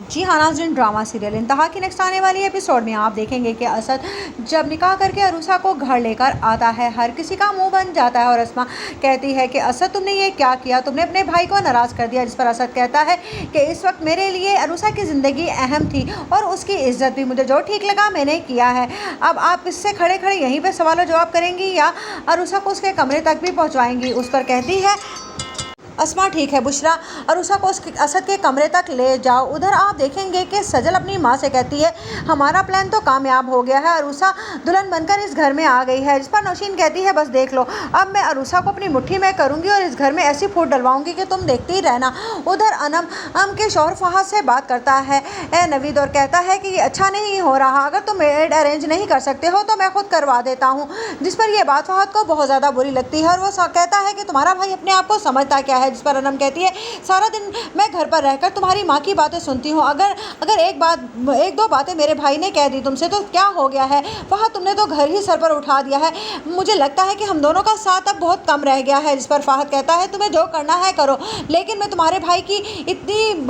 जी हाँ नाज़रीन, drama serial इंतहा की नेक्स्ट आने वाली एपिसोड में आप देखेंगे कि असद जब निकाह करके अरूसा को घर लेकर आता है, हर किसी का मुंह बन जाता है और अस्मा कहती है कि असद तुमने ये क्या किया, तुमने अपने भाई को नाराज़ कर दिया। जिस पर असद कहता है कि इस वक्त मेरे लिए अरूसा की ज़िंदगी अहम थी और उसकी इज्जत भी, मुझे जो ठीक लगा मैंने किया है। अब आप इससे खड़े खड़े यहीं पर सवाल जवाब करेंगी या अरूसा को उसके कमरे तक भी पहुँचवाएंगी। उस पर कहती है अस्मा ठीक है बुशरा, अरूसा को असद के कमरे तक ले जाओ। उधर आप देखेंगे कि सजल अपनी माँ से कहती है हमारा प्लान तो कामयाब हो गया है, अरूसा दुल्हन बनकर इस घर में आ गई है। जिस पर नौशीन कहती है बस देख लो, अब मैं अरूसा को अपनी मुट्ठी में करूँगी और इस घर में ऐसी फूट डलवाऊंगी कि तुम देखते ही रहना। उधर अनम के शौहर फहद से बात करता है नवीद और कहता है कि ये अच्छा नहीं हो रहा, अगर तुम मेड अरेंज नहीं कर सकते हो तो मैं खुद करवा देता हूँ। जिस पर यह बात फहद को बहुत ज़्यादा बुरी लगती है और वो कहता है कि तुम्हारा भाई अपने आप को समझता क्या है। जिस पर अनम कहती है सारा दिन मैं घर पर रहकर तुम्हारी माँ की बातें सुनती हूँ, अगर एक दो बातें मेरे भाई ने कह दी तुमसे तो क्या हो गया है, वहाँ तुमने तो घर ही सर पर उठा दिया है। मुझे लगता है कि हम दोनों का साथ अब बहुत कम रह गया है। जिस पर फहद कहता है तुम्हें जो करना है करो, लेकिन मैं तुम्हारे भाई की इतनी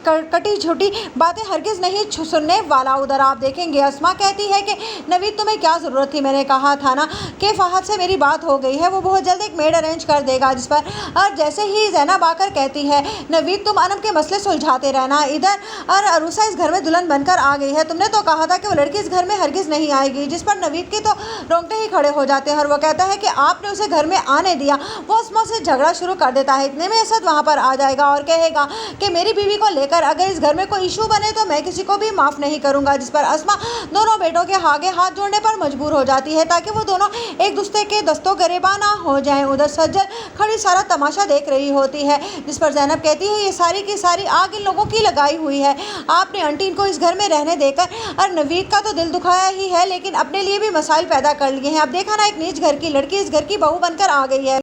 कटी झूठी बातें हरगिज़ नहीं सुनने वाला। उधर आप देखेंगे अस्मा कहती है कि नवीद तुम्हें क्या ज़रूरत थी, मैंने कहा था ना कि फहद से मेरी बात हो गई है, वो बहुत जल्द एक मेड अरेंज कर देगा। जिस पर और जैसे ही ज़ैनब आकर कहती है नवीद तुम अनम के मसले सुलझाते रहना, इधर और अरूसा इस घर में दुल्हन बनकर आ गई है, तुमने तो कहा था कि वो लड़की इस घर में हरगिज़ नहीं आएगी। जिस पर नवीद के तो रोंगटे ही खड़े हो जाते हैं और वो कहता है कि आपने उसे घर में आने दिया। वो अस्मा से झगड़ा शुरू कर देता है, इतने में असद वहाँ पर आ जाएगा और कहेगा कि मेरी बीवी को लेकर अगर इस घर में कोई इशू बने तो मैं किसी को भी माफ़ नहीं करूँगा। जिस पर अस्मा दोनों बेटों के आगे हाथ जोड़ने पर मजबूर हो जाती है ताकि वो दोनों एक दूसरे के दस्तों गरेबा ना हो जाएं। उधर सज्जल खड़ी सारा तमाशा देख रही होती है। जिस पर ज़ैनब कहती है ये सारी की सारी आग इन लोगों की लगाई हुई है, आपने आंटी इनको इस घर में रहने देकर और नवीद का तो दिल दुखाया ही है लेकिन अपने लिए भी मसाइल पैदा कर लिए हैं। अब देखा ना एक नीच घर की लड़की इस घर की बहू बनकर आ गई है।